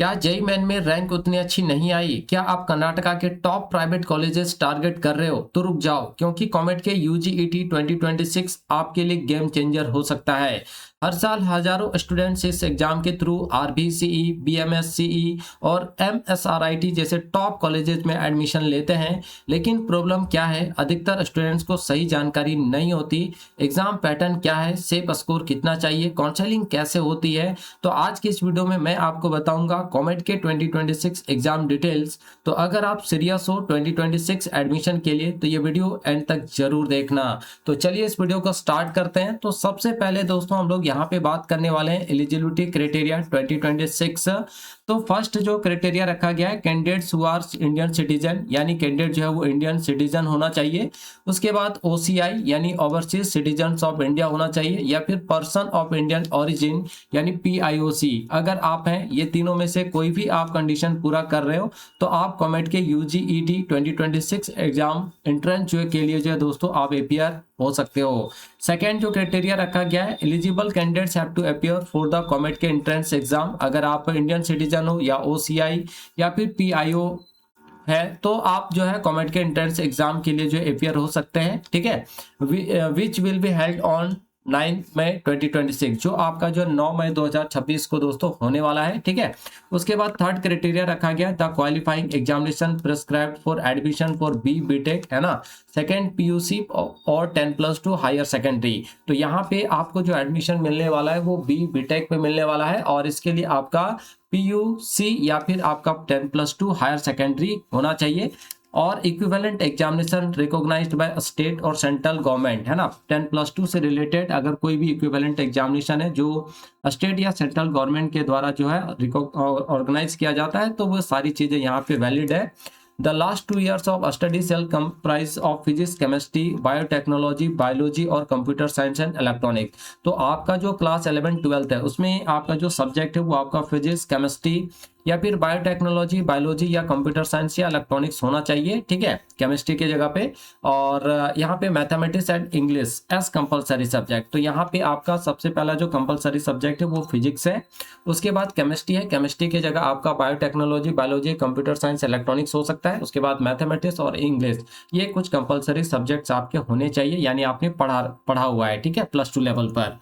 क्या JEE main में rank उतनी अच्छी नहीं आई? क्या आप कर्नाटका के टॉप प्राइवेट कॉलेजेस टारगेट कर रहे हो? तो रुक जाओ, क्योंकि कॉमेट के यूजीईटी 2026 आपके लिए गेम चेंजर हो सकता है। हर साल हजारों स्टूडेंट्स इस एग्जाम के थ्रू आरबीसीई, बीएमएससीई और एमएसआरआईटी जैसे टॉप कॉलेजेस में एडमिशन लेते हैं। लेकिन प्रॉब्लम क्या है? अधिकतर स्टूडेंट्स को सही जानकारी नहीं होती। एग्जाम पैटर्न क्या है, सेफ स्कोर कितना चाहिए, काउंसलिंग कैसे होती है। तो आज की इस वीडियो में मैं आपको बताऊंगा कॉमेट के 2026 एग्जाम डिटेल्स। तो अगर आप सीरियस हो 2026 एडमिशन के लिए तो ये वीडियो एंड तक जरूर देखना। तो चलिए इस वीडियो को स्टार्ट करते हैं। तो सबसे पहले दोस्तों हम लोग यहाँ पे बात करने वाले हैं एलिजिबिलिटी क्राइटेरिया 2026। तो फर्स्ट जो क्राइटेरिया रखा गया है, candidates who are Indian citizen, यानी कैंडिडेट जो है वो इंडियन सिटीजन होना चाहिए। उसके बाद ओसीआई यानी ओवरसीज सिटीजन ऑफ इंडिया होना चाहिए, या फिर पर्सन ऑफ इंडियन ओरिजिन यानी पीआईओसी। अगर आप हैं, ये तीनों में से कोई भी आप कंडीशन पूरा कर रहे हो तो आप कॉमेट के यूजीईटी 2026 एग्जाम एंट्रेंस जो के लिए जो है दोस्तों आप एपीआर हो सकते हो। सेकेंड जो क्राइटेरिया रखा गया है, eligible candidates have to appear for the COMET के एंट्रेंस एग्जाम। अगर आप इंडियन सिटीजन हो या ओसीआई या फिर पीआईओ है तो आप जो है कॉमेट के एंट्रेंस एग्जाम के लिए जो अपियर हो सकते हैं। ठीक है, which will be held on 9 मई 2026, जो आपका जो 9 मई 2026 को दोस्तों होने वाला है। ठीक है, उसके बाद थर्ड क्राइटेरिया रखा गया the qualifying examination prescribed for admission for B BTech, है ना, सेकेंड पीयूसी और 10+2 हायर सेकेंडरी। तो यहाँ पे आपको जो एडमिशन मिलने वाला है वो बी बीटेक पे मिलने वाला है, और इसके लिए आपका पीयूसी या फिर आपका 10+2 हायर सेकेंडरी होना चाहिए, और equivalent examination recognised by state और सेंट्रल गवर्नमेंट, है ना। 10+2 से रिलेटेड अगर कोई भी इक्विवेलेंट एग्जामिनेशन है जो स्टेट या सेंट्रल गवर्नमेंट के द्वारा जो है ऑर्गेनाइज किया जाता है तो वो सारी चीजें यहाँ पे वैलिड है। The last 2 years of study shall comprise of physics, chemistry, biotechnology, biology और computer science and electronics। तो आपका जो क्लास 11-12 है उसमें आपका जो सब्जेक्ट है वो आपका फिजिक्स, केमिस्ट्री या फिर बायोटेक्नोलॉजी, बायोलॉजी या कंप्यूटर साइंस या इलेक्ट्रॉनिक्स होना चाहिए। ठीक है, केमिस्ट्री की जगह पे। और यहाँ पे mathematics and English as compulsory subject. तो यहाँ पे आपका सबसे पहला जो कंपलसरी सब्जेक्ट है वो फिजिक्स है। उसके बाद केमिस्ट्री है, केमिस्ट्री की जगह आपका biotechnology, biology, computer science, electronics हो सकता है। उसके बाद मैथमेटिक्स और इंग्लिश, ये कुछ कंपलसरी सब्जेक्ट्स आपके होने चाहिए, यानी आपने पढ़ा हुआ है। ठीक है, +2 लेवल पर।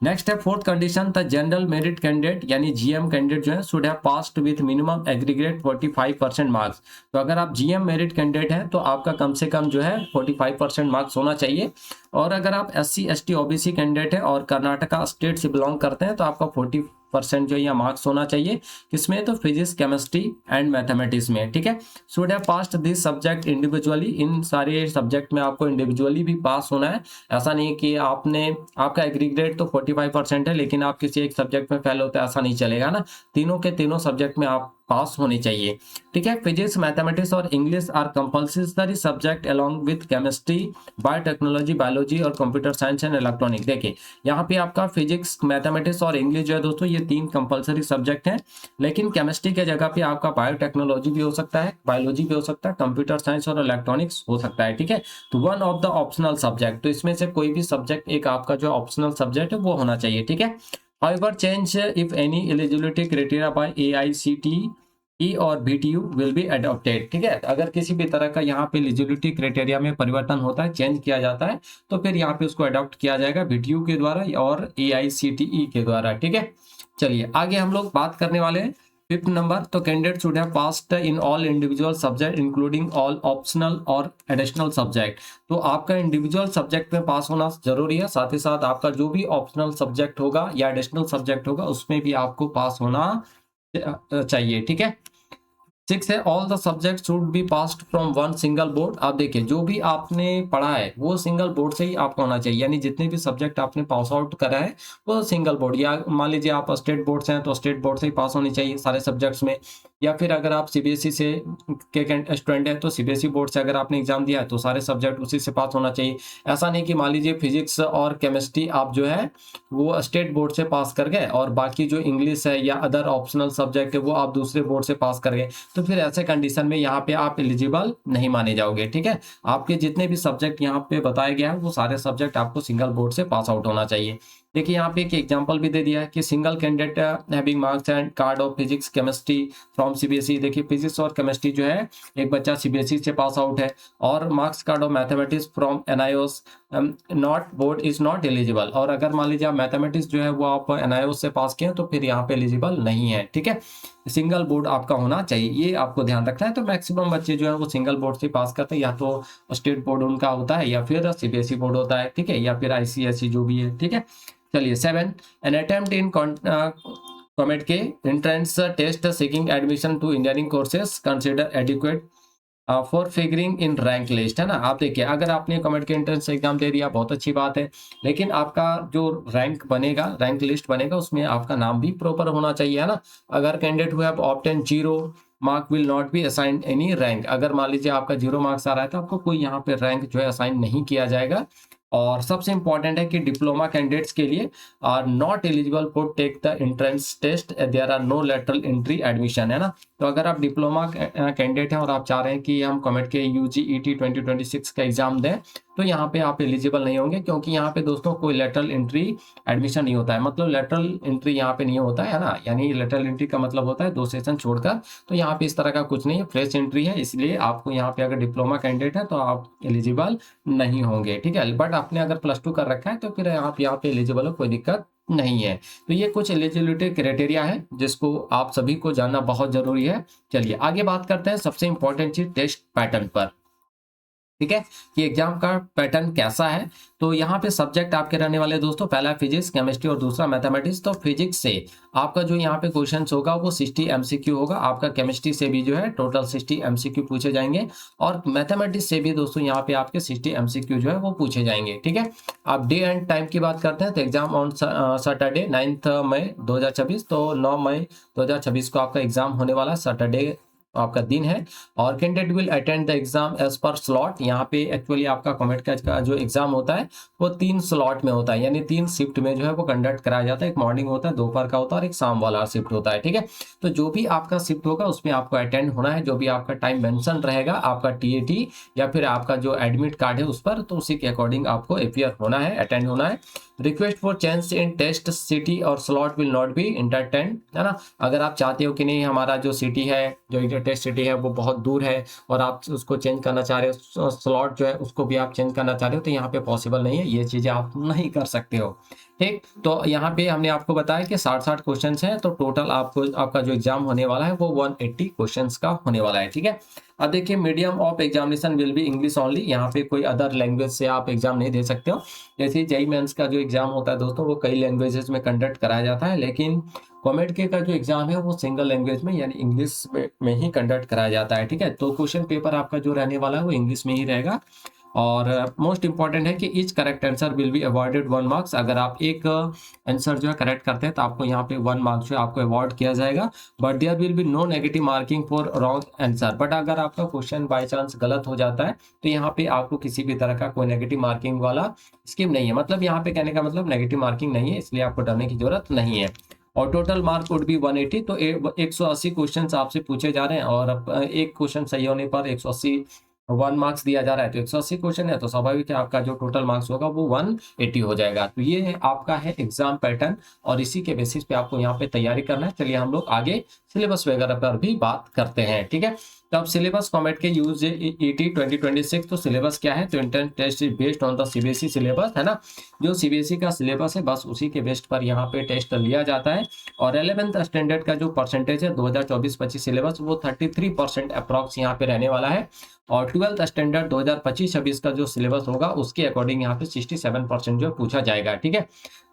नेक्स्ट है fourth condition, the general merit candidate यानी जीएम कैंडिडेट जो है should have passed with minimum aggregate 45% marks. तो अगर आप जीएम मेरिट कैंडिडेट हैं तो आपका कम से कम जो है 45% मार्क्स होना चाहिए। और अगर आप एससी एसटी ओबीसी कैंडिडेट है और कर्नाटका स्टेट से बिलोंग करते हैं तो आपका 40% जो यहाँ मार्क्स होना चाहिए। किसमें? तो फिजिक्स, केमिस्ट्री एंड मैथमेटिक्स में। ठीक है, should have passed this subject individually, इन सारे सब्जेक्ट में आपको इंडिविजुअली भी पास होना है। ऐसा नहीं कि आपका एग्रीगेट तो 45% है लेकिन आप किसी एक सब्जेक्ट में फेल होते, ऐसा नहीं चलेगा ना। तीनों के तीनों सब्जेक्ट में आप पास होनी चाहिए। ठीक है, फिजिक्स, मैथमेटिक्स और English are compulsory subject along with chemistry, biotechnology, biology और कंप्यूटर साइंस एंड इलेक्ट्रॉनिक। देखिए यहाँ पे आपका फिजिक्स, मैथमेटिक्स और इंग्लिश जो है दोस्तों ये 3 कंपल्सरी सब्जेक्ट हैं, लेकिन केमिस्ट्री के जगह पे आपका बायोटेक्नोलॉजी भी हो सकता है, बायोलॉजी भी हो सकता है, कंप्यूटर साइंस और इलेक्ट्रॉनिक्स हो सकता है। ठीक है, तो one of the optional subject, तो इसमें से कोई भी सब्जेक्ट एक आपका जो ऑप्शनल सब्जेक्ट है वो होना चाहिए। ठीक है, however change if any eligibility criteria by AICTE और BTU will be adopted। ठीक है, अगर किसी भी तरह का यहाँ पे एलिजिबिलिटी क्राइटेरिया में परिवर्तन होता है, चेंज किया जाता है, तो फिर यहाँ पे उसको अडॉप्ट किया जाएगा BTU के द्वारा और AICTE के द्वारा। ठीक है, चलिए आगे हम लोग बात करने वाले हैं 5th नंबर। तो candidate should have passed in all individual subject including all optional और एडिशनल सब्जेक्ट। तो आपका इंडिविजुअल सब्जेक्ट में पास होना जरूरी है, साथ ही साथ आपका जो भी ऑप्शनल सब्जेक्ट होगा या एडिशनल सब्जेक्ट होगा उसमें भी आपको पास होना चाहिए। ठीक है, 6 है all the subject should be passed from one single board. आप देखिए जो भी आपने पढ़ा है वो सिंगल बोर्ड से ही आपका होना चाहिए, यानी जितने भी सब्जेक्ट आपने पास आउट करा है वो सिंगल बोर्ड, या मान लीजिए आप स्टेट बोर्ड से हैं तो स्टेट बोर्ड से ही पास होनी चाहिए सारे सब्जेक्ट्स में, या फिर अगर आप सीबीएसई से के स्टूडेंट हैं तो सीबीएसई बोर्ड से अगर आपने एग्जाम दिया है तो सारे सब्जेक्ट उसी से पास होना चाहिए। ऐसा नहीं कि मान लीजिए फिजिक्स और केमिस्ट्री आप जो है वो स्टेट बोर्ड से पास कर गए और बाकी जो इंग्लिश है या अदर ऑप्शनल सब्जेक्ट है वो आप दूसरे बोर्ड से पास कर गए, तो फिर ऐसे कंडीशन में यहाँ पे आप एलिजिबल नहीं माने जाओगे। ठीक है, आपके जितने भी सब्जेक्ट यहाँ पे बताए गए हैं वो सारे सब्जेक्ट आपको सिंगल बोर्ड से पास आउट होना चाहिए। देखिए यहाँ पे एक एग्जांपल भी दे दिया है कि single candidate having marks and card of physics chemistry from CBSE. देखिए फिजिक्स और केमिस्ट्री जो है एक बच्चा सीबीएसई से पास आउट है, और marks card of mathematics from NIOS not board is not eligible. और अगर मान लीजिए आप मैथमेटिक्स जो है वो आप एनआईओएस से पास किए हैं तो फिर यहाँ पे एलिजिबल नहीं है, ठीक है। सिंगल बोर्ड आपका होना चाहिए, ये आपको ध्यान रखना है। तो मैक्सिमम बच्चे जो है वो सिंगल बोर्ड से पास करते हैं, या तो स्टेट बोर्ड उनका होता है या फिर सीबीएसई बोर्ड होता है, ठीक है, या फिर आईसीएसई जो भी है, ठीक है। चलिए 7, एन अटेम्प्ट इन कॉमेट के entrance test seeking admission to engineering courses consider adequate for figuring in rank list, है ना। आप देखिए अगर आपने कॉमेट के एंट्रेंस एग्जाम दे दिया बहुत अच्छी बात है, लेकिन आपका जो रैंक बनेगा, रैंक लिस्ट बनेगा, उसमें आपका नाम भी प्रॉपर होना चाहिए, है ना। अगर कैंडिडेट हुए आप obtain 0 mark will not be assigned any rank. अगर मान लीजिए आपका 0 मार्क्स आ रहा है तो आपको कोई यहाँ पे रैंक जो है असाइन नहीं किया जाएगा। और सबसे इंपॉर्टेंट है कि डिप्लोमा कैंडिडेट्स के लिए are not eligible for take the entrance test, there are no lateral entry admission, है ना। तो अगर आप डिप्लोमा कैंडिडेट हैं और आप चाह रहे हैं कि हम कॉमेट के यूजीईटी 2026 का एग्जाम दें, तो यहाँ पे आप एलिजिबल नहीं होंगे, क्योंकि यहाँ पे दोस्तों कोई लेटरल एंट्री एडमिशन नहीं होता है। मतलब लेटरल एंट्री यहाँ पे नहीं होता है ना, यानी लेटरल एंट्री का मतलब होता है 2 सेशन छोड़कर। तो यहाँ पे इस तरह का कुछ नहीं है, फ्रेश एंट्री है, इसलिए आपको यहाँ पे अगर डिप्लोमा कैंडिडेट है तो आप एलिजिबल नहीं होंगे, ठीक है। बट आपने अगर +2 कर रखा है तो फिर आप यहाँ पे एलिजिबल हो, कोई दिक्कत नहीं है। तो ये कुछ एलिजिबिलिटी क्राइटेरिया है जिसको आप सभी को जानना बहुत जरूरी है। चलिए आगे बात करते हैं सबसे इंपॉर्टेंट चीज टेस्ट पैटर्न पर, ठीक है, कि एग्जाम का पैटर्न कैसा है। तो यहाँ पे सब्जेक्ट आपके रहने वाले दोस्तों, पहला फिजिक्स केमिस्ट्री और दूसरा मैथमेटिक्स। तो फिजिक्स से आपका जो यहाँ पे क्वेश्चंस होगा वो 60 एमसीक्यू होगा। आपका केमिस्ट्री से भी जो है टोटल 60 एमसीक्यू पूछे जाएंगे, और मैथमेटिक्स से भी दोस्तों यहाँ पे आपके 60 एमसीक्यू जो है वो पूछे जाएंगे, ठीक है। आप डे एंड टाइम की बात करते हैं तो एग्जाम ऑन सैटरडे 9 मई 2026, तो 9 मई 2026 को आपका एग्जाम होने वाला है, सैटरडे आपका दिन है। और candidate will attend the exam as per slot. यहाँ पे एक्चुअली आपका कॉमेट का जो एग्जाम होता है वो 3 स्लॉट में होता है, यानी 3 शिफ्ट में जो है वो कंडक्ट कराया जाता है। एक मॉर्निंग होता है, दोपहर का होता है और एक शाम वाला शिफ्ट होता है, ठीक है। तो जो भी आपका शिफ्ट होगा उसमें आपको अटेंड होना है, जो भी आपका टाइम मेंशन रहेगा आपका टीएटी या फिर आपका जो एडमिट कार्ड है उस पर, तो उसी के अकॉर्डिंग आपको अपीयर होना है, अटेंड होना है। Request for change in test city और slot will not be entertain, है ना। अगर आप चाहते हो कि नहीं हमारा जो सिटी है, जो टेस्ट सिटी है वो बहुत दूर है और आप उसको चेंज करना चाह रहे हो, स्लॉट जो है उसको भी आप चेंज करना चाह रहे हो, तो यहाँ पे पॉसिबल नहीं है, ये चीजें आप नहीं कर सकते हो, ठीक। तो यहाँ पे हमने आपको बताया कि 60 क्वेश्चंस हैं, तो टोटल आपको आपका जो एग्जाम होने वाला है वो 180 क्वेश्चंस का होने वाला है, ठीक है। अब देखिए medium of examination will be English only. यहाँ पे कोई अदर लैंग्वेज से आप एग्जाम नहीं दे सकते हो। जैसे जेईई मेंस का जो एग्जाम होता है दोस्तों वो कई लैंग्वेजेस में कंडक्ट कराया जाता है, लेकिन कॉमेट के का जो एग्जाम है वो सिंगल लैंग्वेज में यानी इंग्लिश में ही कंडक्ट कराया जाता है, ठीक है। तो क्वेश्चन पेपर आपका जो रहने वाला है वो इंग्लिश में ही रहेगा। और मोस्ट इंपॉर्टेंट है कि each correct answer will be awarded 1 marks. अगर आप एक आंसर जो है करेक्ट करते हैं तो आपको यहाँ पे 1 मार्क्स जो है आपको अवॉर्ड किया जाएगा। But there will be no negative marking for wrong answer. But अगर आपका क्वेश्चन बाय चांस गलत हो जाता है तो यहाँ पे आपको किसी भी तरह का कोई नेगेटिव मार्किंग वाला स्कीम नहीं है। मतलब यहाँ पे कहने का मतलब नेगेटिव मार्किंग नहीं है, इसलिए आपको डरने की जरूरत नहीं है। और टोटल मार्क वुड बी 180, तो 180 क्वेश्चन आपसे पूछे जा रहे हैं, और एक क्वेश्चन सही होने पर 180 1 मार्क्स दिया जा रहा है। तो 180 क्वेश्चन है तो स्वाभाविक है आपका जो टोटल मार्क्स होगा वो 180 हो जाएगा। तो ये आपका है एग्जाम पैटर्न, और इसी के बेसिस पे आपको यहाँ पे तैयारी करना है। चलिए हम लोग आगे सिलेबस वगैरह पर भी बात करते हैं, ठीक है। तो अब सिलेबस कॉमेट के यूजीईटी 2026, तो सिलेबस क्या है, तो internet test is based on the CBSE syllabus, है ना। जो सीबीएसई का सिलेबस है बस उसी के बेस्ड पर यहाँ पे टेस्ट लिया जाता है। और 11th स्टैंडर्ड का जो परसेंटेज है 2024-25 सिलेबस वो 33% अप्रॉक्स यहाँ पे रहने वाला है। और 12th स्टैंडर्ड 2025-26 का जो सिलेबस होगा उसके अकॉर्डिंग यहाँ पे 67% जो पूछा जाएगा, ठीक है।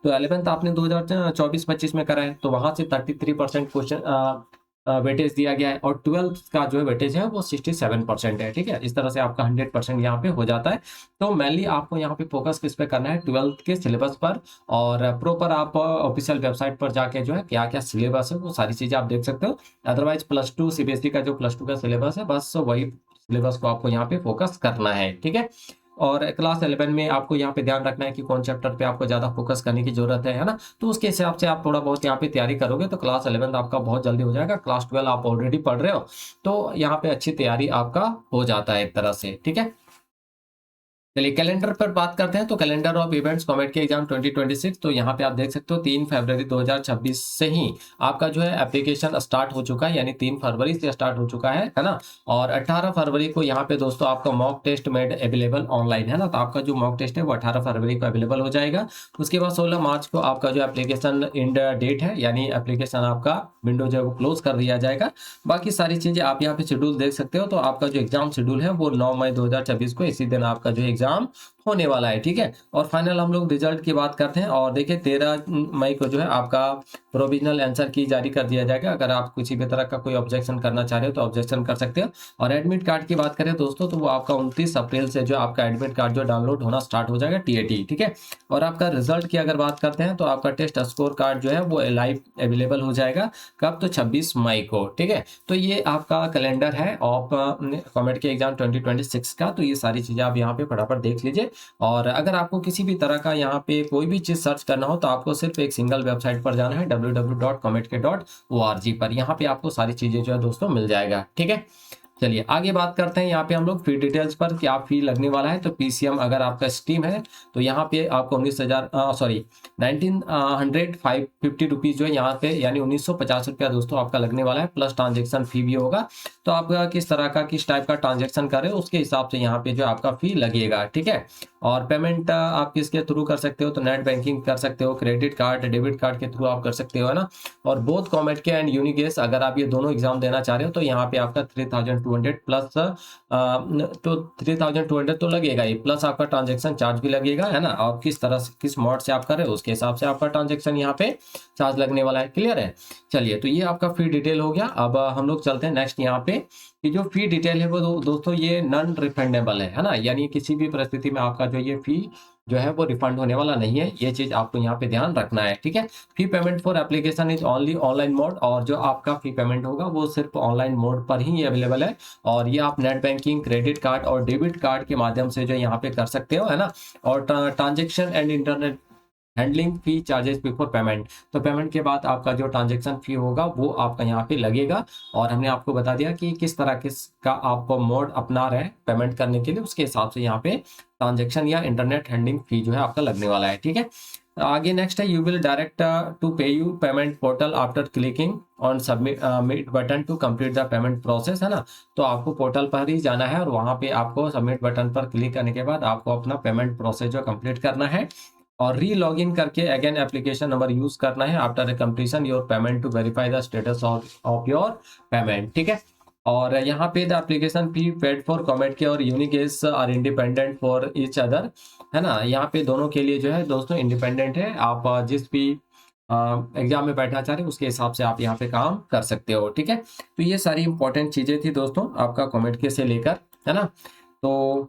तो 11th आपने 2024-25 में करा है तो वहां से 33% क्वेश्चन वेटेज दिया गया है, और 12th का जो वेटेज है वो 67% है, ठीक है। इस तरह से आपका 100% यहाँ पे हो जाता है। तो मेनली आपको यहाँ पे फोकस किस पे करना है, 12th के सिलेबस पर। और प्रॉपर आप ऑफिशियल वेबसाइट पर जाके जो है क्या क्या सिलेबस है वो सारी चीजें आप देख सकते हो। अदरवाइज +2 सीबीएसई का जो +2 का सिलेबस है बस वही सिलेबस को आपको यहाँ पे फोकस करना है, ठीक है। और क्लास 11 में आपको यहाँ पे ध्यान रखना है कि कौन चैप्टर पे आपको ज्यादा फोकस करने की जरूरत है ना। तो उसके हिसाब से आप थोड़ा बहुत यहाँ पे तैयारी करोगे तो क्लास 11 आपका बहुत जल्दी हो जाएगा। क्लास 12 आप ऑलरेडी पढ़ रहे हो तो यहाँ पे अच्छी तैयारी आपका हो जाता है एक तरह से, ठीक है। चलिए कैलेंडर पर बात करते हैं। तो कैलेंडर ऑफ इवेंट्स कॉमेड के एग्जाम 2026, तो यहाँ पे आप देख सकते हो 3 फरवरी 2026 से ही आपका जो है एप्लीकेशन स्टार्ट हो चुका है, यानी 3 फरवरी से स्टार्ट हो चुका है ना। और 18 फरवरी को यहाँ पे दोस्तों आपका mock test made available online, है ना। तो आपका जो मॉक टेस्ट है वो 18 फरवरी को अवेलेबल हो जाएगा। उसके बाद 16 मार्च को आपका जो एप्लीकेशन एंड डेट है, यानी एप्लीकेशन आपका विंडो जो है वो क्लोज कर दिया जाएगा। बाकी सारी चीजें आप यहाँ पे शेड्यूल देख सकते हो। तो आपका जो एग्जाम शेड्यूल है वो 9 मई 2026 को इसी दिन आपका जो एग्जाम होने वाला है, ठीक है। और फाइनल हम लोग रिजल्ट की बात करते हैं। और देखिए 13 मई को जो है आपका प्रोविजनल आंसर की जारी कर दिया जाएगा। अगर आप किसी भी तरह का कोई ऑब्जेक्शन करना चाह रहे हो तो ऑब्जेक्शन कर सकते हो। और एडमिट कार्ड की बात करें दोस्तों, तो वो आपका 29 अप्रैल से जो आपका एडमिट कार्ड जो डाउनलोड होना स्टार्ट हो जाएगा, टीएटी, ठीक है। और आपका रिजल्ट की अगर बात करते हैं तो आपका टेस्ट स्कोर कार्ड जो है वो लाइव अवेलेबल हो जाएगा कब, तो 26 मई को, ठीक है। तो ये आपका कैलेंडर है ऑफ कॉमेड के एग्जाम 2026 का। तो ये सारी चीजें आप यहाँ पे फटाफट देख लीजिए। और अगर आपको किसी भी तरह का यहाँ पे कोई भी चीज सर्च करना हो तो आपको सिर्फ एक सिंगल वेबसाइट पर जाना है, www.cometka.org पर। यहाँ पे आपको सारी चीजें जो है दोस्तों मिल जाएगा, ठीक है। चलिए आगे बात करते हैं यहाँ पे हम लोग फी डिटेल्स पर, क्या फी लगने वाला है। तो पीसीएम अगर आपका स्टीम है तो यहाँ पे आपको 1950 रुपीज जो है यहाँ पे, यानी 1950 रुपया दोस्तों आपका लगने वाला है, प्लस ट्रांजेक्शन फी भी होगा। तो आप किस तरह का किस टाइप का ट्रांजेक्शन कर रहे हो उसके हिसाब से यहाँ पे जो आपका फी लगेगा, ठीक है। और पेमेंट आप किसके थ्रू कर सकते हो, तो नेट बैंकिंग कर सकते हो, क्रेडिट कार्ड डेबिट कार्ड के थ्रू आप कर सकते हो, है ना। और बोथ कॉमेड के एंड यूनिगेस अगर आप ये दोनों एग्जाम देना चाह रहे हो तो यहाँ पे आपका 3200 प्लस, तो 3200 तो लगेगा ही, प्लस आपका ट्रांजेक्शन चार्ज भी लगेगा, है ना। और किस तरह से किस मोड से आप कर रहे हो उसके हिसाब से आपका ट्रांजेक्शन यहाँ पे चार्ज लगने वाला है, क्लियर है। चलिए तो ये आपका फी डिटेल हो गया। अब हम लोग चलते हैं नेक्स्ट यहाँ पे कि जो फी डिटेल है वो दोस्तों ये नॉन रिफंडेबल है ना। यानी किसी भी परिस्थिति में आपका जो ये फी जो है वो रिफंड होने वाला नहीं है, ये चीज आपको यहाँ पे ध्यान रखना है, ठीक है। Fee payment for application is only online mode, और जो आपका फी पेमेंट होगा वो सिर्फ ऑनलाइन मोड पर ही अवेलेबल है। और ये आप नेट बैंकिंग, क्रेडिट कार्ड और डेबिट कार्ड के माध्यम से जो यहाँ पे कर सकते हो, है ना। और transaction and internet handling fee charges before payment, तो पेमेंट के बाद आपका जो ट्रांजेक्शन फी होगा वो आपका यहाँ पे लगेगा। और हमने आपको बता दिया कि किस तरह का आप मोड अपना रहे हैं पेमेंट करने के लिए, उसके हिसाब से यहाँ पे ट्रांजेक्शन या इंटरनेट हैंडलिंग फी जो है आपका लगने वाला है, ठीक है। आगे नेक्स्ट है, you will direct to PayU payment portal after clicking on submit button to complete the payment process, है ना। तो आपको पोर्टल पर ही जाना है और वहां पे आपको सबमिट बटन पर क्लिक करने के बाद आपको अपना पेमेंट प्रोसेस जो कंप्लीट करना है। और री लॉग इन करके अगेन एप्लीकेशन नंबर यूज करना है after completion your payment to verify the status of your payment, ठीक है। और यहाँ पे the application fee paid for COMEDK और यूनिकेस are independent for each other, है ना। यहाँ पे दोनों के लिए जो है दोस्तों इंडिपेंडेंट है। आप जिस भी एग्जाम में बैठना चाह रहे हैं उसके हिसाब से आप यहाँ पे काम कर सकते हो, ठीक है। तो ये सारी इंपॉर्टेंट चीजें थी दोस्तों आपका कॉमेड के से लेकर, है ना। तो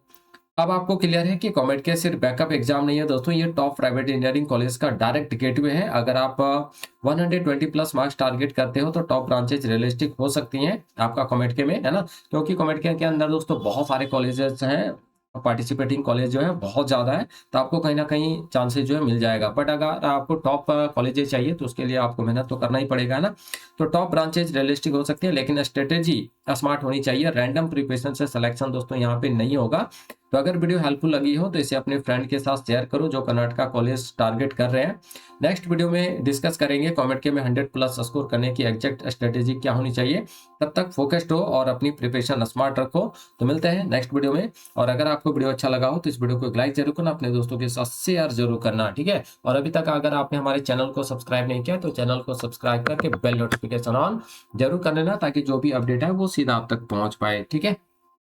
अब आपको क्लियर है कि कॉमेड के सिर्फ बैकअप एग्जाम नहीं है दोस्तों, ये टॉप प्राइवेट इंजीनियरिंग कॉलेज का डायरेक्ट गेटवे है। अगर आप 120 प्लस मार्क्स टारगेट करते हो तो टॉप ब्रांचेज रियलिस्टिक हो सकती हैं आपका कॉमेड के में, है ना। क्योंकि कॉमेड के अंदर दोस्तों बहुत सारे कॉलेजेस हैं, पार्टिसिपेटिंग कॉलेज जो है बहुत ज़्यादा है, तो आपको कहीं ना कहीं चांसेस जो है मिल जाएगा। बट अगर आपको टॉप कॉलेजेस चाहिए तो उसके लिए आपको मेहनत तो करना ही पड़ेगा, है ना। तो टॉप ब्रांचेज रियलिस्टिक हो सकती है, लेकिन स्ट्रेटेजी स्मार्ट होनी चाहिए। रैंडम प्रिपरेशन से सिलेक्शन दोस्तों यहाँ पे नहीं होगा। तो अगर वीडियो हेल्पफुल लगी हो तो इसे अपने फ्रेंड के साथ शेयर करो जो कर्नाटका कॉलेज टारगेट कर रहे हैं। नेक्स्ट वीडियो में डिस्कस करेंगे कॉमेड के में 100 प्लस स्कोर करने की एग्जैक्ट स्ट्रेटेजी क्या होनी चाहिए। तब तक फोकस्ड हो और अपनी प्रिपरेशन स्मार्ट रखो। तो मिलते हैं नेक्स्ट वीडियो में। और अगर आपको वीडियो अच्छा लगा हो तो इस वीडियो को एक लाइक जरूर करना, अपने दोस्तों के साथ शेयर जरूर करना, ठीक है। और अभी तक अगर आपने हमारे चैनल को सब्सक्राइब नहीं किया तो चैनल को सब्सक्राइब करके बेल नोटिफिकेशन ऑन जरूर कर लेना, ताकि जो भी अपडेट है वो सीधा आप तक पहुंच पाए, ठीक है।